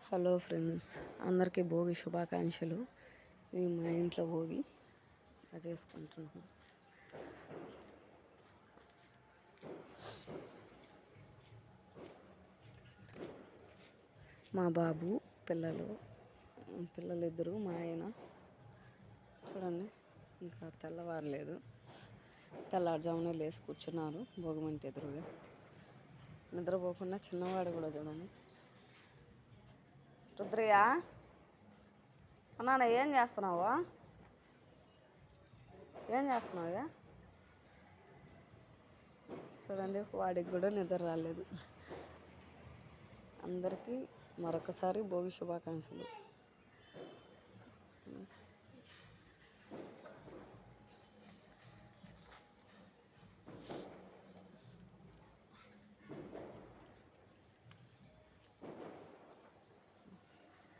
Hello friends, అందరికీ భోగి శుభాకాంక్షలు. ఇది మా ఇంట్లో భోగి చేసుకుంటున్నాం. మా బాబు పిల్లలు ఇద్దరు, మా ఆయన చూడండి, ఇంకా తెల్లవారలేదు. తెల్లారుజామునే లేచి కూర్చున్నారు భోగిమంట ఎదురుగా. నిద్రపోకుండా చిన్నవాడు కూడా చూడండి. రుద్రయ్య, నాన్న ఏం చేస్తున్నావా? చూడండి, వాడికి కూడా నిద్ర రాలేదు. అందరికీ మరొకసారి భోగి శుభాకాంక్షలు.